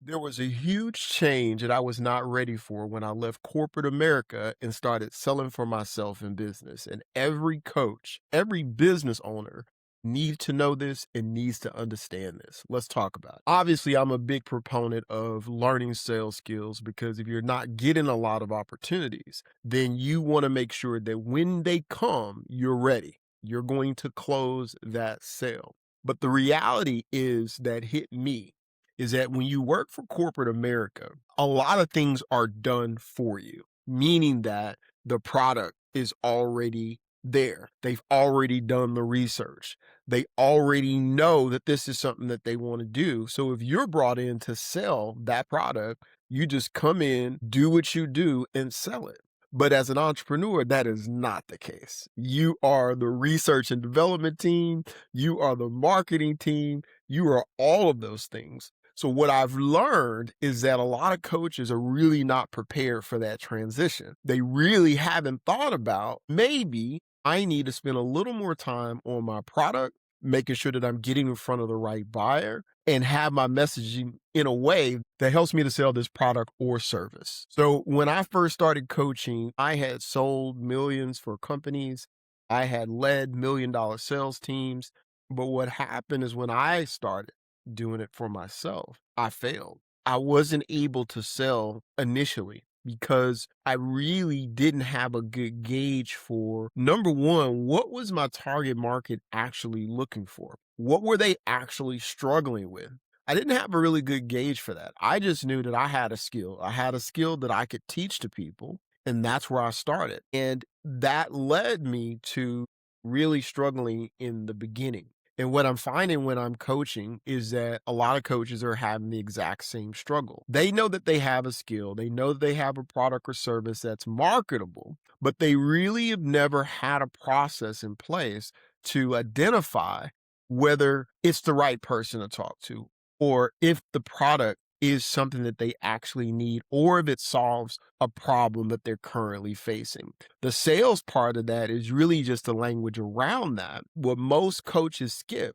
There was a huge change that I was not ready for when I left corporate America and started selling for myself in business. And every coach, every business owner needs to know this and needs to understand this. Let's talk about it. Obviously, I'm a big proponent of learning sales skills because if you're not getting a lot of opportunities, then you want to make sure that when they come, you're ready. You're going to close that sale. But the reality is that hit me is that when you work for corporate America, a lot of things are done for you, meaning that the product is already there. They've already done the research. They already know that this is something that they want to do. So if you're brought in to sell that product, you just come in, do what you do, and sell it. But as an entrepreneur, that is not the case. You are the research and development team, you are the marketing team, you are all of those things. So what I've learned is that a lot of coaches are really not prepared for that transition. They really haven't thought about maybe I need to spend a little more time on my product, making sure that I'm getting in front of the right buyer and have my messaging in a way that helps me to sell this product or service. So when I first started coaching, I had sold millions for companies. I had led $1 million sales teams. But what happened is when I started doing it for myself, I failed. I wasn't able to sell initially because I really didn't have a good gauge for number one, what was my target market actually looking for? What were they actually struggling with? I didn't have a really good gauge for that. I just knew that I had a skill. I had a skill that I could teach to people, and that's where I started. And that led me to really struggling in the beginning. And what I'm finding when I'm coaching is that a lot of coaches are having the exact same struggle. They know that they have a skill, they know that they have a product or service that's marketable, but they really have never had a process in place to identify whether it's the right person to talk to or if the product is something that they actually need or if it solves a problem that they're currently facing. The sales part of that is really just the language around that. What most coaches skip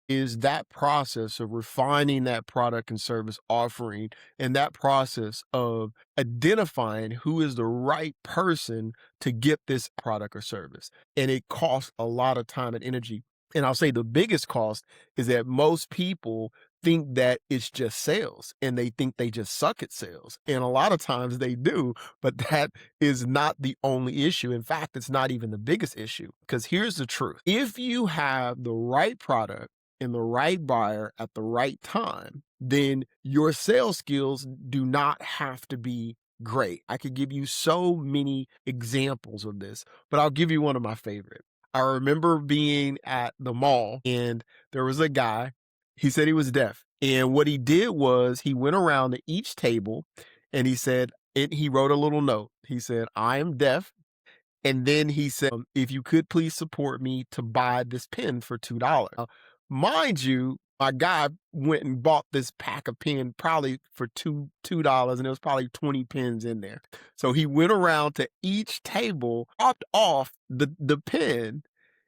is that process of refining that product and service offering and that process of identifying who is the right person to get this product or service. And it costs a lot of time and energy. And I'll say the biggest cost is that most people think that it's just sales and they think they just suck at sales. And a lot of times they do, but that is not the only issue. In fact, it's not even the biggest issue because here's the truth. If you have the right product and the right buyer at the right time, then your sales skills do not have to be great. I could give you so many examples of this, but I'll give you one of my favorite. I remember being at the mall and there was a guy, he said he was deaf. And what he did was he went around to each table and he said, he wrote a little note. He said, I am deaf. And then he said, if you could please support me to buy this pen for $2. Now, mind you, my guy went and bought this pack of pen probably for $2, and there was probably 20 pens in there. So he went around to each table, dropped off the pen,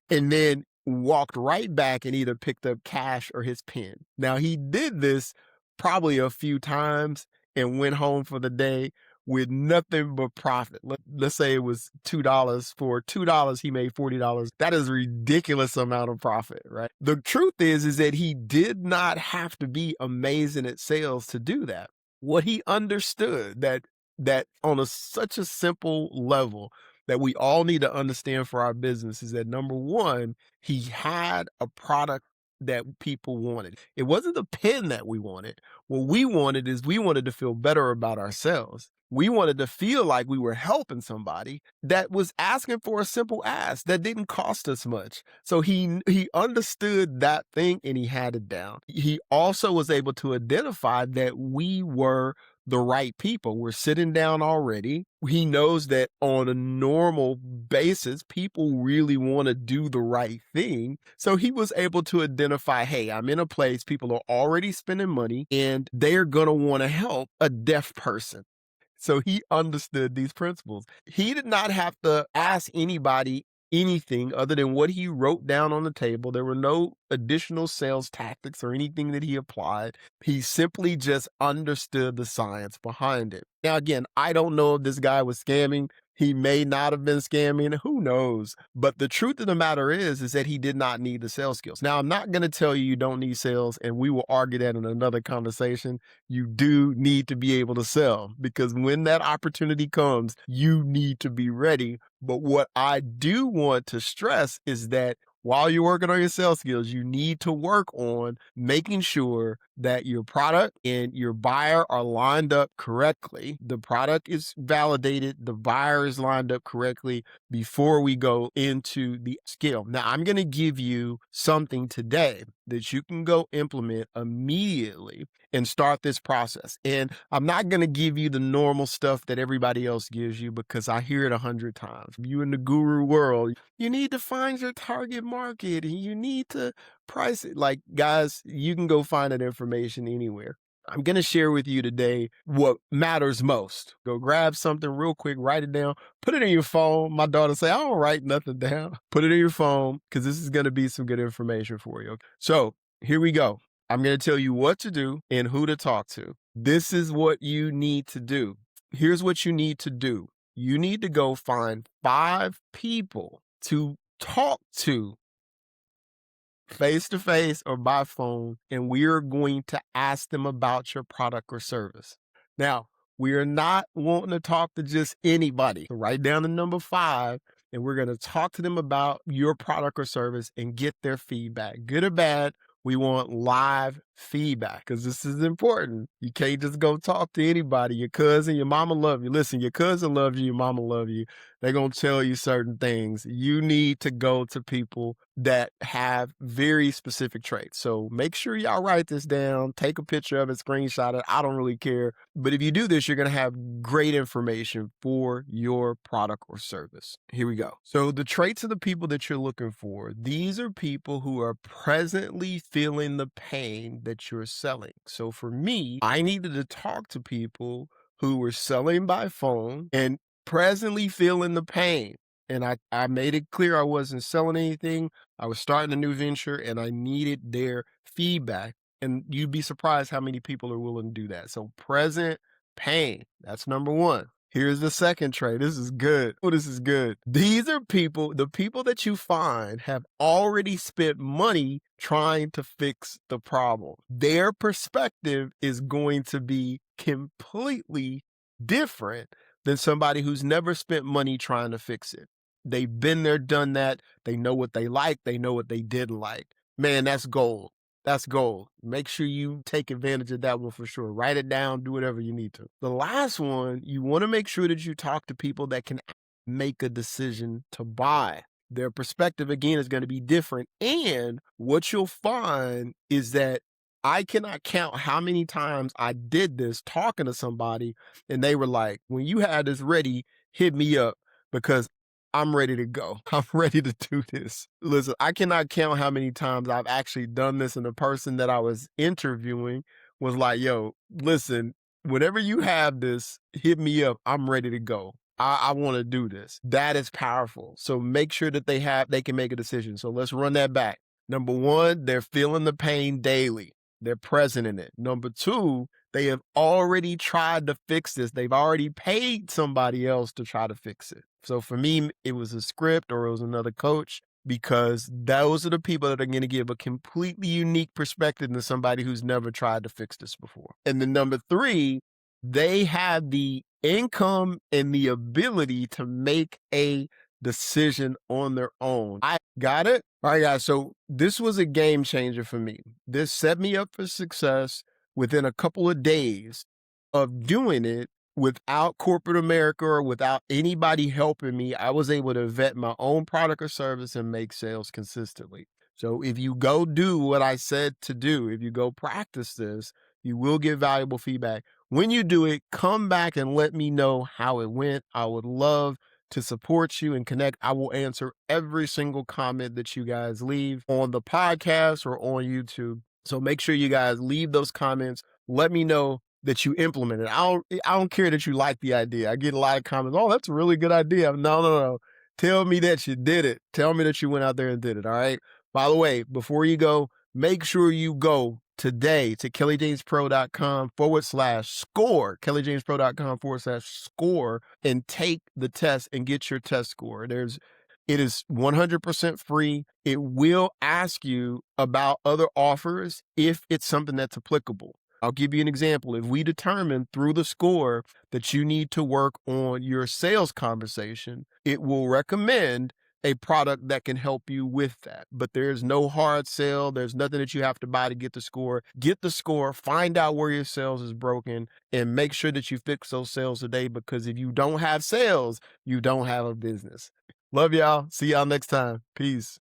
and then walked right back and either picked up cash or his pen. Now he did this probably a few times and went home for the day with nothing but profit. Let's say it was $2. For $2, he made $40. That is a ridiculous amount of profit, right? The truth is that he did not have to be amazing at sales to do that. What he understood that on such a simple level that we all need to understand for our business is that number one, he had a product that people wanted. It wasn't the pen that we wanted. What we wanted is we wanted to feel better about ourselves. We wanted to feel like we were helping somebody that was asking for a simple ask that didn't cost us much. So he understood that thing and he had it down. He also was able to identify that we were the right people. We're sitting down already. He knows that on a normal basis, people really want to do the right thing. So he was able to identify, hey, I'm in a place people are already spending money and they're going to want to help a deaf person. So he understood these principles. He did not have to ask anybody anything other than what he wrote down on the table. There were no additional sales tactics or anything that he applied. He simply just understood the science behind it. Now, again, I don't know if this guy was scamming. He may not have been scamming. Who knows? But the truth of the matter is that he did not need the sales skills. Now, I'm not going to tell you you don't need sales, and we will argue that in another conversation. You do need to be able to sell, because when that opportunity comes, you need to be ready. But what I do want to stress is that while you're working on your sales skills, you need to work on making sure that your product and your buyer are lined up correctly. The product is validated, the buyer is lined up correctly before we go into the skill. Now, I'm going to give you something today that you can go implement immediately and start this process. And I'm not going to give you the normal stuff that everybody else gives you, because I hear it 100 times. You in the guru world, you need to find your target market and you need to price it. Like, guys, you can go find that information anywhere. I'm going to share with you today what matters most. Go grab something real quick, write it down, put it in your phone. My daughter say, I don't write nothing down. Put it in your phone, because this is going to be some good information for you. So here we go. I'm going to tell you what to do and who to talk to. This is what you need to do. Here's what you need to do. You need to go find 5 people to talk to face to face or by phone, and we are going to ask them about your product or service. Now, we are not wanting to talk to just anybody. So write down the number 5, and we're going to talk to them about your product or service and get their feedback, good or bad. We want live feedback, because this is important. You can't just go talk to anybody. Your cousin, your mama love you. Listen, your cousin loves you, your mama love you. They're going to tell you certain things. You need to go to people that have very specific traits. So make sure y'all write this down, take a picture of it, screenshot it. I don't really care. But if you do this, you're going to have great information for your product or service. Here we go. So the traits of the people that you're looking for, these are people who are presently feeling the pain that you're selling. So for me, I needed to talk to people who were selling by phone and presently feeling the pain. And I made it clear I wasn't selling anything. I was starting a new venture and I needed their feedback. And you'd be surprised how many people are willing to do that. So present pain, that's number 1. Here's the second trait. This is good. Oh, this is good. These are people, the people that you find have already spent money trying to fix the problem. Their perspective is going to be completely different than somebody who's never spent money trying to fix it. They've been there, done that. They know what they like. They know what they didn't like. Man, that's gold. That's gold. Make sure you take advantage of that one for sure. Write it down, do whatever you need to. The last one, you want to make sure that you talk to people that can make a decision to buy. Their perspective, again, is going to be different. And what you'll find is that I cannot count how many times I did this talking to somebody and they were like, when you had this ready, hit me up, because I'm ready to go. I'm ready to do this. Listen, I cannot count how many times I've actually done this, and the person that I was interviewing was like, yo, listen, whenever you have this, hit me up. I'm ready to go. I want to do this. That is powerful. So make sure that they can make a decision. So let's run that back. Number 1, they're feeling the pain daily. They're present in it. Number 2, they have already tried to fix this. They've already paid somebody else to try to fix it. So for me, it was a script or it was another coach, because those are the people that are going to give a completely unique perspective to somebody who's never tried to fix this before. And then number 3, they have the income and the ability to make a decision on their own. I got it. All right, guys. So this was a game changer for me. This set me up for success within a couple of days of doing it without corporate America or without anybody helping me. I was able to vet my own product or service and make sales consistently. So if you go do what I said to do, if you go practice this, you will get valuable feedback. When you do it, come back and let me know how it went. I would love to support you and connect. I will answer every single comment that you guys leave on the podcast or on YouTube. So make sure you guys leave those comments. Let me know that you implement it. I don't care that you like the idea. I get a lot of comments. Oh, that's a really good idea. No. Tell me that you did it. Tell me that you went out there and did it. All right. By the way, before you go, make sure you go today to kellyjamespro.com/score, kellyjamespro.com/score, and take the test and get your test score. It is 100% free. It will ask you about other offers if it's something that's applicable. I'll give you an example. If we determine through the score that you need to work on your sales conversation, it will recommend a product that can help you with that. But there's no hard sell. There's nothing that you have to buy to get the score. Get the score, find out where your sales is broken, and make sure that you fix those sales today, because if you don't have sales, you don't have a business. Love y'all. See y'all next time. Peace.